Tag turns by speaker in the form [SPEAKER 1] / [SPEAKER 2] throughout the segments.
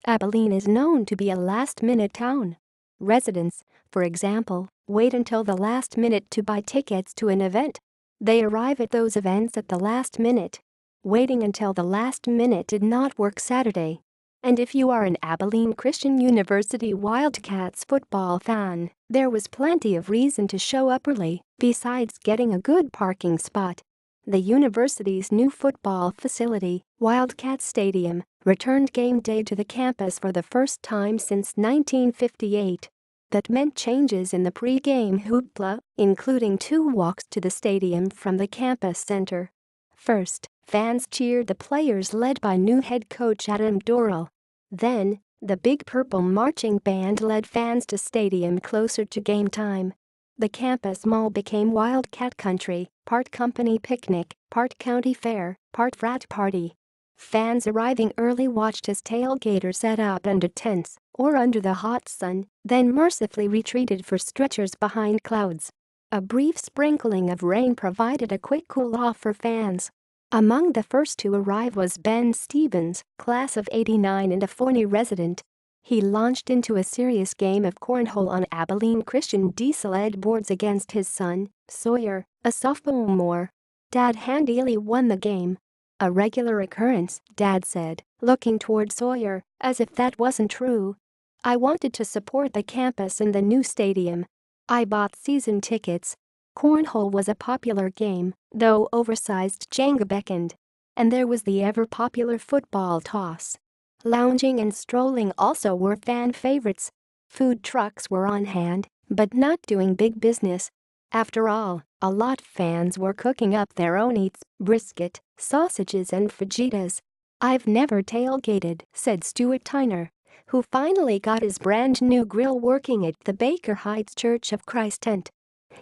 [SPEAKER 1] Abilene is known to be a last-minute town. Residents, for example, wait until the last minute to buy tickets to an event. They arrive at those events at the last minute. Waiting until the last minute did not work Saturday. And if you are an Abilene Christian University Wildcats football fan, there was plenty of reason to show up early, besides getting a good parking spot. The university's new football facility, Wildcat Stadium, returned game day to the campus for the first time since 1958. That meant changes in the pre-game hoopla, including 2 walks to the stadium from the campus center. First, fans cheered the players led by new head coach Adam Dorrel. Then, the Big Purple marching band led fans to stadium closer to game time. The campus mall became Wildcat Country, part company picnic, part county fair, part frat party. Fans arriving early watched as tailgaters set up under tents or under the hot sun, then mercifully retreated for stretchers behind clouds. A brief sprinkling of rain provided a quick cool-off for fans. Among the first to arrive was Ben Stevens, class of '89 and a Forney resident. He launched into a serious game of cornhole on Abilene Christian sled boards against his son, Sawyer, a sophomore. Dad handily won the game. A regular occurrence, Dad said, looking toward Sawyer, as if that wasn't true. I wanted to support the campus and the new stadium. I bought season tickets. Cornhole was a popular game, though oversized Jenga beckoned. And there was the ever-popular football toss. Lounging and strolling also were fan favorites. Food trucks were on hand, but not doing big business. After all, a lot of fans were cooking up their own eats, brisket, sausages and fajitas. I've never tailgated, said Stuart Tyner, who finally got his brand new grill working at the Baker Heights Church of Christ tent.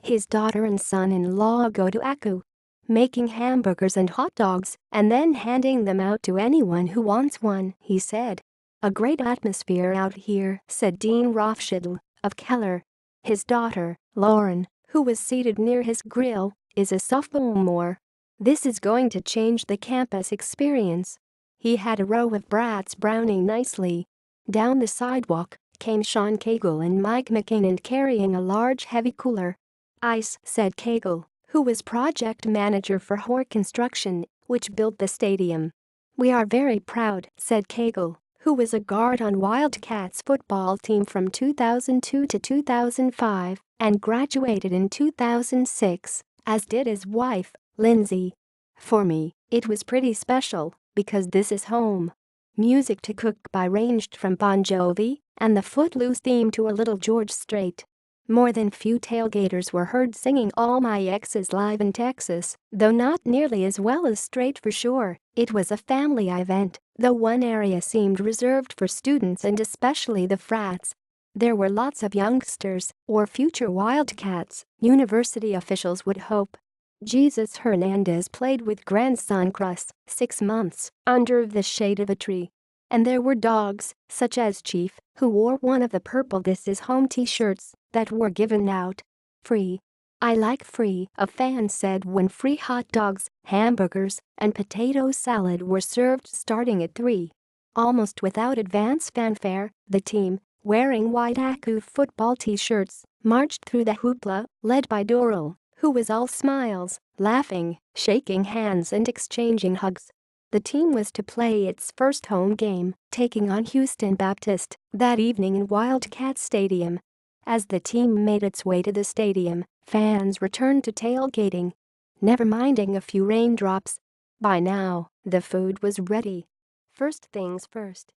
[SPEAKER 1] His daughter and son-in-law go to ACU, making hamburgers and hot dogs and then handing them out to anyone who wants one, he said. A great atmosphere out here, said Dean Rothschild of Keller. His daughter, Lauren, who was seated near his grill, is a sophomore. This is going to change the campus experience. He had a row of brats browning nicely. Down the sidewalk came Sean Cagle and Mike McCain carrying a large heavy cooler. Ice, said Cagle, who was project manager for Hoare Construction, which built the stadium. We are very proud, said Cagle, who was a guard on Wildcats football team from 2002 to 2005 and graduated in 2006, as did his wife, Lindsay. For me, it was pretty special, because this is home. Music to Cook By ranged from Bon Jovi and the Footloose theme to a Little George Strait. More than few tailgaters were heard singing All My Exes live in Texas, though not nearly as well as Strait for sure. It was a family event, though one area seemed reserved for students and especially the frats. There were lots of youngsters, or future Wildcats, university officials would hope. Jesus Hernandez played with grandson Cruz, 6 months, under the shade of a tree. And there were dogs, such as Chief, who wore one of the purple This Is Home t-shirts that were given out. Free. I like free, a fan said when free hot dogs, hamburgers, and potato salad were served starting at 3. Almost without advance fanfare, the team, wearing white ACU football t-shirts, marched through the hoopla, led by Dorrel, who was all smiles, laughing, shaking hands and exchanging hugs. The team was to play its first home game, taking on Houston Baptist, that evening in Wildcat Stadium. As the team made its way to the stadium, fans returned to tailgating, never minding a few raindrops. By now, the food was ready. First things first.